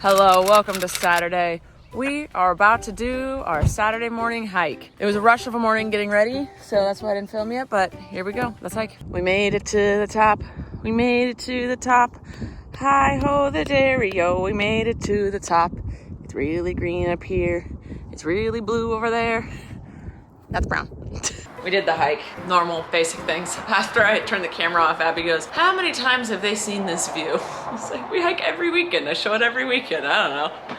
Hello, welcome to Saturday. We are about to do our Saturday morning hike. It was a rush of a morning getting ready, so that's why I didn't film yet, but here we go. Let's hike. We made it to the top. We made it to the top. Hi-ho the dairy-o, we made it to the top. It's really green up here. It's really blue over there. That's brown. We did the hike, normal, basic things. After I turned the camera off, Abby goes, how many times have they seen this view? I was like, we hike every weekend. I show it every weekend, I don't know.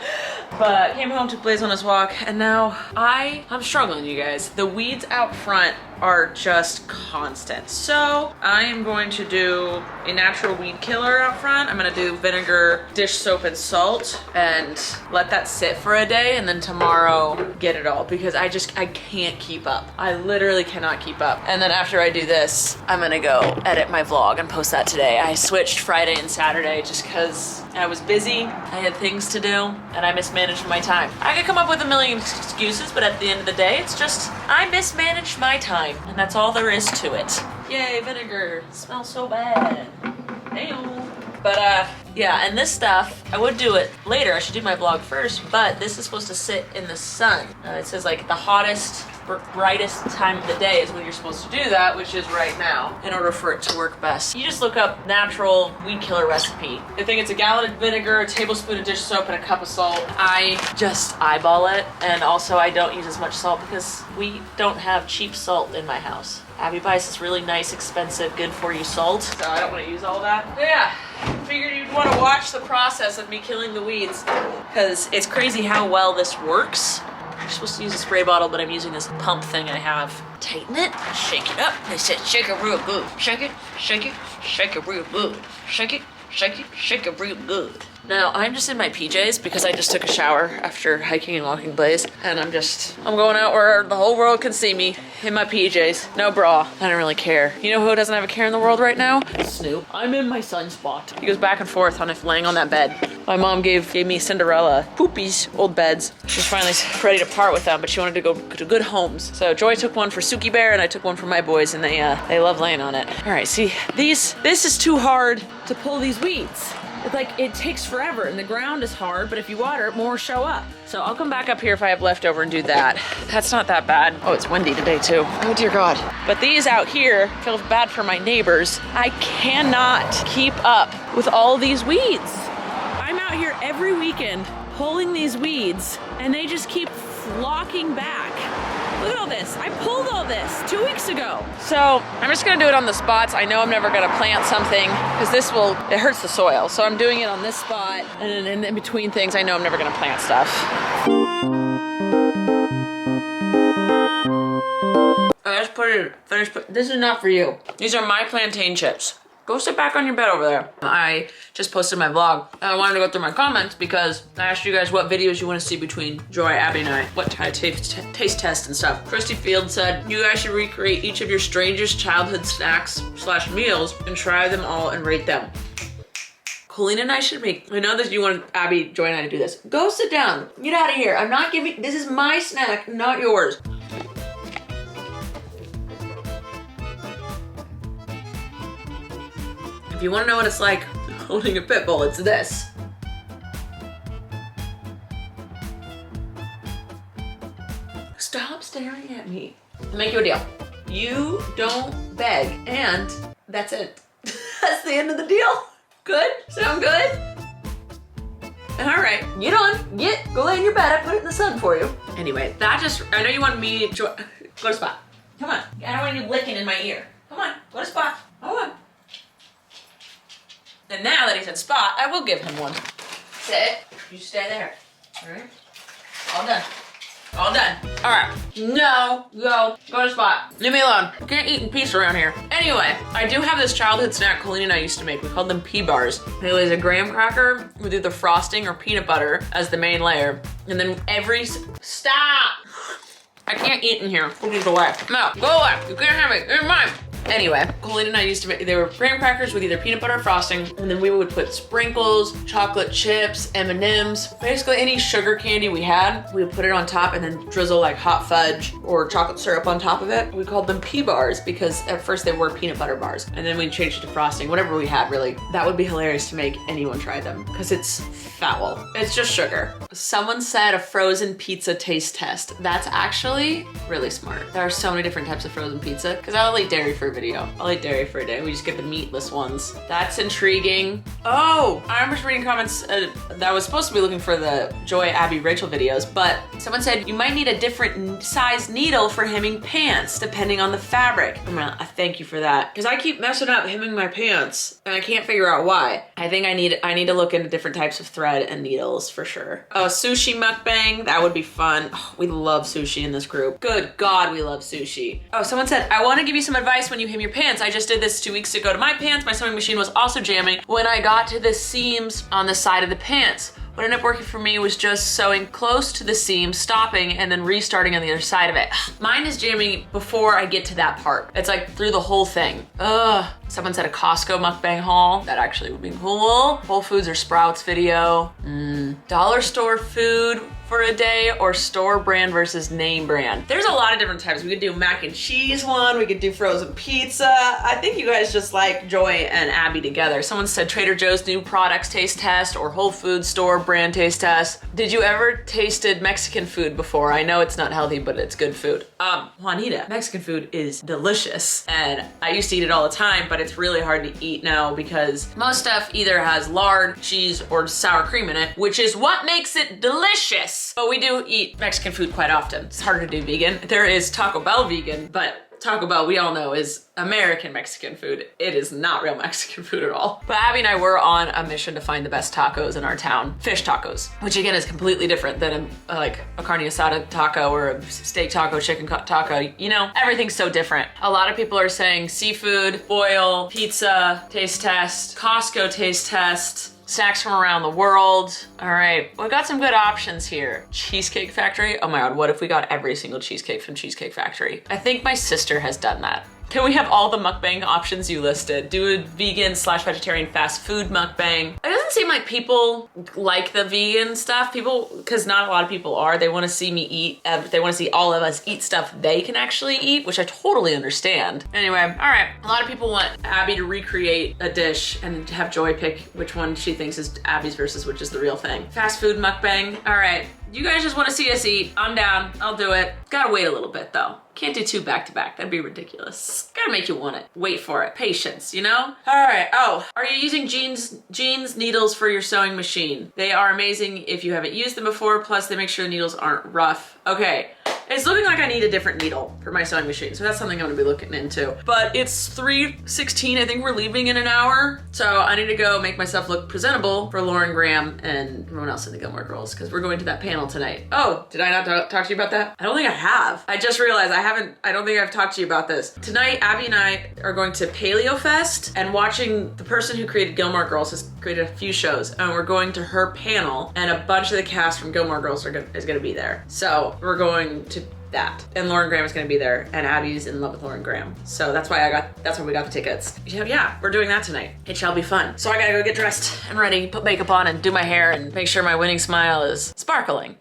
But came home, took Blaze on his walk, and now I'm struggling, you guys. The weeds out front are just constant. So I am going to do a natural weed killer out front. I'm gonna do vinegar, dish soap, and salt, and let that sit for a day, and then tomorrow get it all, because I can't keep up. I literally cannot keep up. And then after I do this, I'm gonna go edit my vlog and post that today. I switched Friday and Saturday just because I was busy, I had things to do, and I mismanaged my time. I could come up with a million excuses, but at the end of the day, it's just, I mismanaged my time, and that's all there is to it. Yay, vinegar, it smells so bad. Damn. But yeah, and this stuff, I would do it later. I should do my vlog first, but this is supposed to sit in the sun. It says like the hottest, brightest time of the day is when you're supposed to do that, which is right now, in order for it to work best. You just look up natural weed killer recipe. I think it's a gallon of vinegar, a tablespoon of dish soap, and a cup of salt. I just eyeball it, and also I don't use as much salt because we don't have cheap salt in my house. Abbie buys this really nice, expensive, good for you salt, so I don't want to use all that. But yeah, figured you'd want to watch the process of me killing the weeds, because it's crazy how well this works. You're supposed to use a spray bottle, but I'm using this pump thing I have. Tighten it, shake it up. They said shake it real good. Shake it, shake it, shake it real good. Shake it, shake it, shake it real good. Now, I'm just in my PJs because I just took a shower after hiking and walking Blaze, and I'm going out where the whole world can see me in my PJs. No bra. I don't really care. You know who doesn't have a care in the world right now? Snoop. I'm in my sunspot. He goes back and forth on if laying on that bed. My mom gave me Cinderella Poopy's old beds. She's finally ready to part with them, but she wanted to go to good homes. So Joy took one for Suki Bear, and I took one for my boys, and they love laying on it. All right, see, this is too hard to pull these weeds. It's like, it takes forever, and the ground is hard, but if you water it, more show up. So I'll come back up here if I have leftover and do that. That's not that bad. Oh, it's windy today too. Oh dear God. But these out here, feel bad for my neighbors. I cannot keep up with all these weeds. I'm out here every weekend pulling these weeds, and they just keep flocking back. Look at all this. I pulled all this 2 weeks ago. So I'm just gonna do it on the spots. I know I'm never gonna plant something because it hurts the soil. So I'm doing it on this spot, and then in between things, I know I'm never gonna plant stuff. I just finished. This is not for you. These are my plantain chips. Go sit back on your bed over there. I just posted my vlog. I wanted to go through my comments because I asked you guys what videos you want to see between Joy, Abby, and I. What taste test and stuff. Christy Field said, you guys should recreate each of your strangest childhood snacks / meals and try them all and rate them. Colleen and I should make, I know that you want Abby, Joy, and I to do this. Go sit down. Get out of here. I'm not giving, this is my snack, not yours. If you want to know what it's like holding a pit bull, it's this. Stop staring at me. I'll make you a deal. You don't beg, and that's it. That's the end of the deal. Good? Sound good? All right, get on, go lay in your bed. I put it in the sun for you. Anyway, I know you want me to, go to spot. Come on, I don't want you licking in my ear. Come on, go to spot, come on. And now that he's in spot, I will give him one. Sit, you stay there, all right? All done. All done. All right, no, go to spot. Leave me alone. I can't eat in peace around here. Anyway, I do have this childhood snack Colleen and I used to make. We called them pea bars. It was a graham cracker with either frosting or peanut butter as the main layer. And then stop! I can't eat in here. Put these away. No, go away. You can't have it. It's mine. Anyway, Colleen and I used to make, they were graham crackers with either peanut butter or frosting, and then we would put sprinkles, chocolate chips, M&Ms, basically any sugar candy we had, we would put it on top and then drizzle like hot fudge or chocolate syrup on top of it. We called them pea bars because at first they were peanut butter bars, and then we changed it to frosting, whatever we had really. That would be hilarious to make anyone try them because it's foul. It's just sugar. Someone said a frozen pizza taste test. That's actually really smart. There are so many different types of frozen pizza because I'll eat dairy for a video. I'll eat dairy for a day. We just get the meatless ones. That's intriguing. Oh, I remember reading comments that I was supposed to be looking for the Joy, Abbie, Rachel videos, but someone said you might need a different size needle for hemming pants depending on the fabric. I thank you for that because I keep messing up hemming my pants and I can't figure out why. I think I need to look into different types of thread and needles for sure. Oh, sushi mukbang, that would be fun. Oh, we love sushi in this group. Good God, we love sushi. Oh, someone said, I want to give you some advice when you hem your pants. I just did this 2 weeks ago to my pants. My sewing machine was also jamming when I got to the seams on the side of the pants. What ended up working for me was just sewing close to the seam, stopping, and then restarting on the other side of it. Mine is jamming before I get to that part. It's like through the whole thing. Ugh. Someone said a Costco mukbang haul. That actually would be cool. Whole Foods or Sprouts video. Dollar store food for a day or store brand versus name brand. There's a lot of different types. We could do mac and cheese one. We could do frozen pizza. I think you guys just like Joy and Abbie together. Someone said Trader Joe's new products taste test or Whole Foods store brand taste test. Did you ever tasted Mexican food before? I know it's not healthy, but it's good food. Juanita, Mexican food is delicious. And I used to eat it all the time, but it's really hard to eat now because most stuff either has lard, cheese, or sour cream in it, which is what makes it delicious. But we do eat Mexican food quite often. It's harder to do vegan. There is Taco Bell vegan, but Taco Bell, we all know, is American Mexican food. It is not real Mexican food at all. But Abbie and I were on a mission to find the best tacos in our town. Fish tacos, which again is completely different than like a carne asada taco or a steak taco, chicken taco. You know, everything's so different. A lot of people are saying seafood, boil, pizza, taste test, Costco taste test, snacks from around the world. All right, we got some good options here. Cheesecake Factory. Oh my God, what if we got every single cheesecake from Cheesecake Factory? I think my sister has done that. Can we have all the mukbang options you listed? Do a vegan/vegetarian fast food mukbang. It doesn't seem like people like the vegan stuff. Because not a lot of people are. They want to see me eat. They want to see all of us eat stuff they can actually eat, which I totally understand. Anyway, all right. A lot of people want Abbie to recreate a dish and have Joy pick which one she thinks is Abbie's versus which is the real thing. Fast food mukbang. All right. You guys just want to see us eat. I'm down. I'll do it. Gotta wait a little bit though. Can't do 2 back to back. That'd be ridiculous. Gotta make you want it. Wait for it. Patience, you know? All right. Oh, are you using jeans needles for your sewing machine? They are amazing if you haven't used them before. Plus they make sure the needles aren't rough. Okay. It's looking like I need a different needle for my sewing machine, so that's something I'm gonna be looking into. But it's 3:16, I think we're leaving in an hour. So I need to go make myself look presentable for Lauren Graham and everyone else in the Gilmore Girls, because we're going to that panel tonight. Oh, did I not talk to you about that? I don't think I have. I just realized I don't think I've talked to you about this. Tonight, Abbie and I are going to Paleo Fest and watching the person who created Gilmore Girls has created a few shows, and we're going to her panel, and a bunch of the cast from Gilmore Girls is gonna be there. So we're going to that. And Lauren Graham is gonna be there, and Abbie's in love with Lauren Graham. So that's why we got the tickets. Yeah, we're doing that tonight. It shall be fun. So I gotta go get dressed and ready, put makeup on and do my hair and make sure my winning smile is sparkling.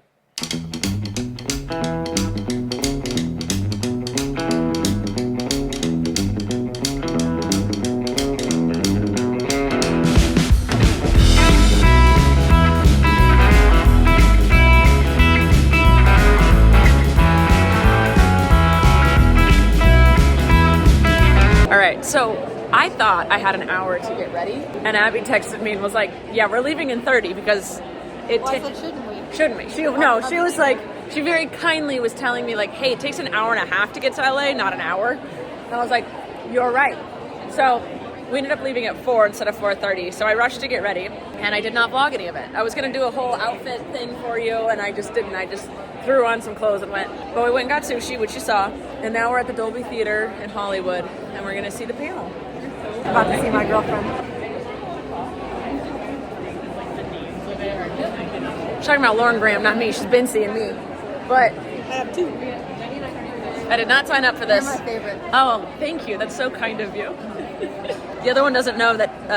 So I thought I had an hour to get ready, and Abbie texted me and was like, yeah, we're leaving in 30 because shouldn't we? She was like, she very kindly was telling me like, hey, it takes an hour and a half to get to LA, not an hour. And I was like, you're right. So we ended up leaving at 4 instead of 4:30. So I rushed to get ready, and I did not vlog any of it. I was gonna do a whole outfit thing for you, and I just didn't. I just threw on some clothes and went. But we went and got sushi, which you saw, and now we're at the Dolby Theater in Hollywood, and we're gonna see the panel. About to see my girlfriend. She's talking about Lauren Graham, not me. She's been seeing me. But I have 2. I did not sign up for this. You're my favorite. Oh, thank you. That's so kind of you. The other one doesn't know that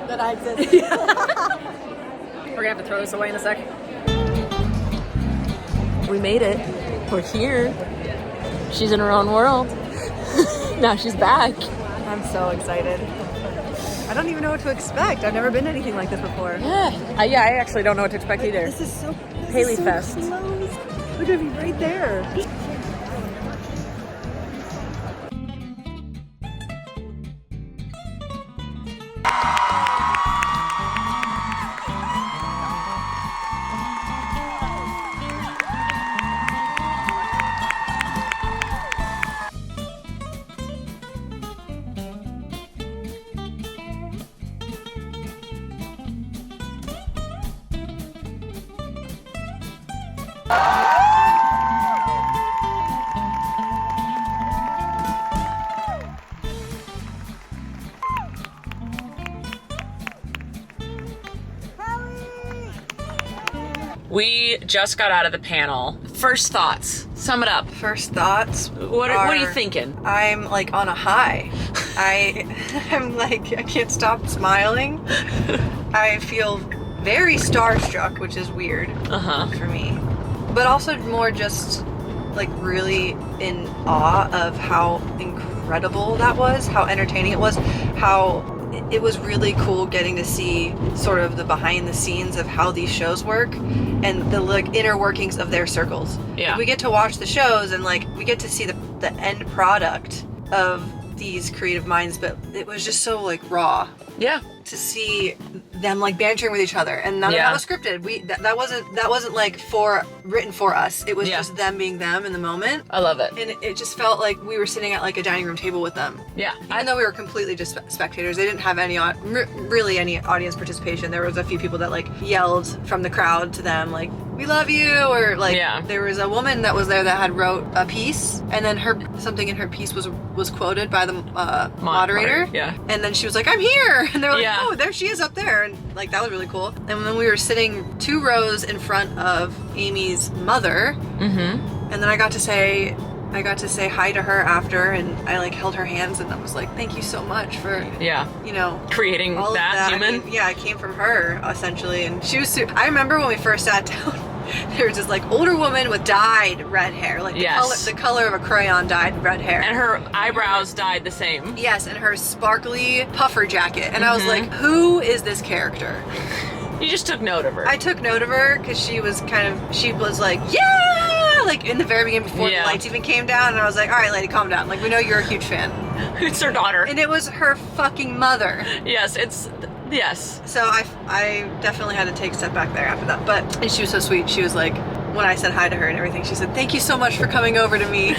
That I exist. we're gonna have to throw this away in a sec. We made it. We're here. She's in her own world. Now she's back. I'm so excited. I don't even know what to expect. I've never been to anything like this before. Yeah, I actually don't know what to expect either. This is so Haley so Fest. close. Look at me right there. We just got out of the panel. First thoughts. Sum it up. First thoughts. What are you thinking? I'm like on a high. I'm like, I can't stop smiling. I feel very starstruck, which is weird for me. But also more just like really in awe of how incredible that was, how entertaining it was, how it was really cool getting to see sort of the behind the scenes of how these shows work and the like inner workings of their circles. Yeah. Like, we get to watch the shows and like we get to see the end product of these creative minds, but it was just so like raw Yeah. to see them like bantering with each other, and none of that was scripted. That wasn't like written for us. It was just them being them in the moment. I love it. And it just felt like we were sitting at like a dining room table with them. Yeah. Even though we were completely just spectators, they didn't have any really any audience participation. There was a few people that like yelled from the crowd to them like, "We love you," or like there was a woman that was there that had wrote a piece, and then something in her piece was quoted by the moderator. Yeah. And then she was like, "I'm here," and they're like, "Oh, there she is up there," and like that was really cool. And then we were sitting 2 rows in front of Amy's mother, and then I got to say hi to her after, and I like held her hands, and I was like, "Thank you so much for you know, creating all that of that." human. I mean, yeah, it came from her essentially, and she was. I remember when we first sat down. There was this like older woman with dyed red hair, like the color of a crayon dyed red hair. And her eyebrows dyed the same. Yes, and her sparkly puffer jacket. And I was like, who is this character? You just took note of her. I took note of her because she was like, yeah! Like in the very beginning before the lights even came down. And I was like, all right, lady, calm down. Like, we know you're a huge fan. It's her daughter. And it was her fucking mother. Yes. So I definitely had to take a step back there after that. And she was so sweet. She was like, when I said hi to her and everything, she said, "Thank you so much for coming over to me."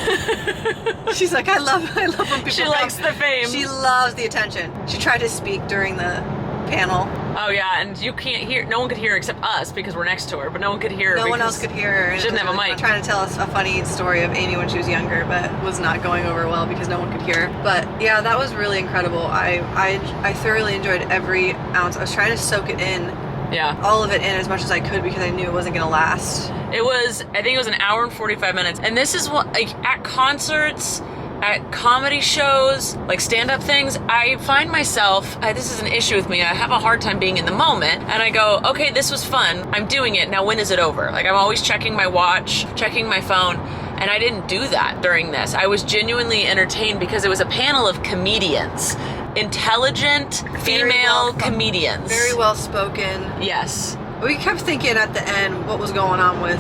She's like, I love when people She come. likes the fame. She loves the attention. She tried to speak during the panel. Oh yeah, and you can't hear. No one could hear except us because we're next to her. But no one could hear her. No one else could hear her. She didn't have a mic. Trying to tell us a funny story of Amy when she was younger, but was not going over well because no one could hear her. But yeah, that was really incredible. I thoroughly enjoyed every ounce. I was trying to soak it in. Yeah. All of it in as much as I could because I knew it wasn't going to last. I think it was an hour and 45 minutes. And this is what, like, at concerts, at comedy shows, like stand-up things, I find myself, this is an issue with me, I have a hard time being in the moment, and I go, okay, this was fun, I'm doing it, now when is it over? Like, I'm always checking my watch, checking my phone, and I didn't do that during this. I was genuinely entertained because it was a panel of comedians. Intelligent, female comedians. Very well spoken. Yes. We kept thinking at the end what was going on with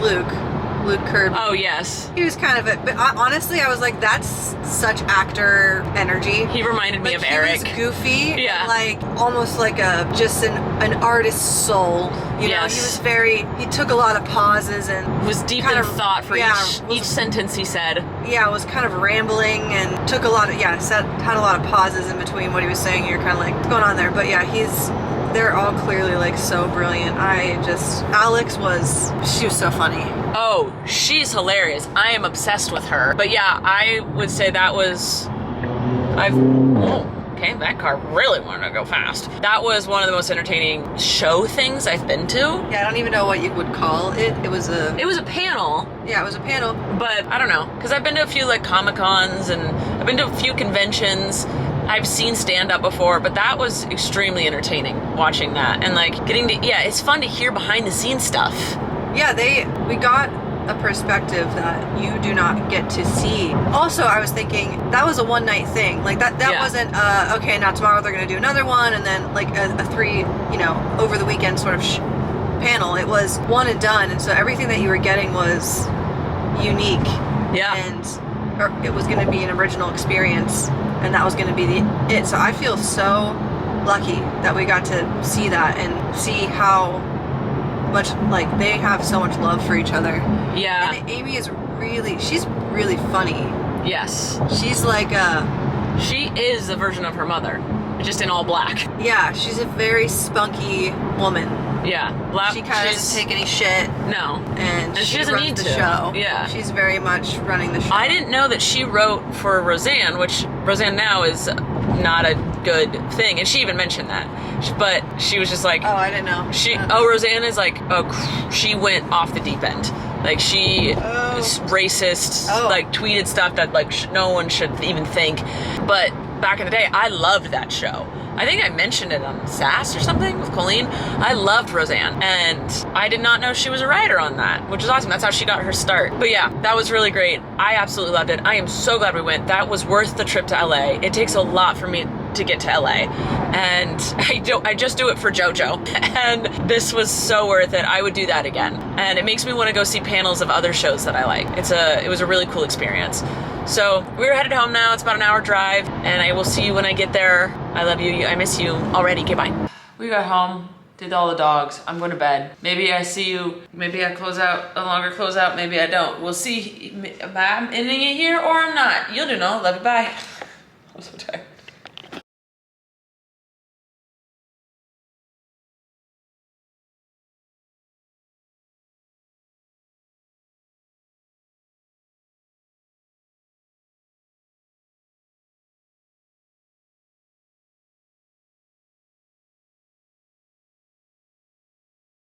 Luke Kirby. Oh, yes. He was kind of but honestly, I was like, that's such actor energy. He reminded me of Eric. He was goofy. Yeah. Like, almost like just an artist's soul. You know, he took a lot of pauses and was deep in thought for each sentence he said. Yeah, was kind of rambling and took a lot of, had a lot of pauses in between what he was saying. You're kind of like, what's going on there? But yeah, they're all clearly like so brilliant. Alex she was so funny. Oh, she's hilarious. I am obsessed with her. But yeah, I would say that was, okay, that car really wanted to go fast. That was one of the most entertaining show things I've been to. Yeah, I don't even know what you would call it. It was a panel. Yeah, it was a panel. But I don't know, because I've been to a few like Comic-Cons and I've been to a few conventions. I've seen stand-up before, but that was extremely entertaining watching that. And like getting to, yeah, it's fun to hear behind the scenes stuff. Yeah, we got a perspective that you do not get to see. Also, I was thinking that was a one night thing. Like that wasn't okay, now tomorrow they're gonna do another one, and then like a three, you know, over the weekend sort of panel. It was one and done, and so everything that you were getting was unique. Yeah. And it was gonna be an original experience, and that was gonna be it. So I feel so lucky that we got to see that and see how much, like, they have so much love for each other. Yeah. And Amy is she's really funny. Yes. She's like she is the version of her mother, just in all black. yeah, she's a very spunky woman. Yeah. She kind of doesn't take any shit. No. And she doesn't runs need the to. show. Yeah. She's very much running the show. I didn't know that she wrote for Roseanne, which Roseanne now is not a good thing, and she even mentioned that. But she was just like, Oh, I didn't know. Roseanne is like, she went off the deep end. Like she is racist, like tweeted stuff that like no one should even think. But back in the day, I loved that show. I think I mentioned it on Sass or something with Colleen. I loved Roseanne, and I did not know she was a writer on that, which is awesome. That's how she got her start. But yeah, that was really great. I absolutely loved it. I am so glad we went. That was worth the trip to LA. It takes a lot for me to get to LA, and I just do it for JoJo, and this was so worth it. I would do that again, and it makes me want to go see panels of other shows that I like. It was a really cool experience. So we're headed home now. It's about an hour drive, and I will see you when I get there. I love you. I miss you already. Okay, bye. We got home, did all the dogs. I'm going to bed. Maybe I see you. Maybe I close out a longer closeout. Maybe I don't. We'll see. I'm ending it here or I'm not. You'll do know. Love you. Bye. I'm so tired.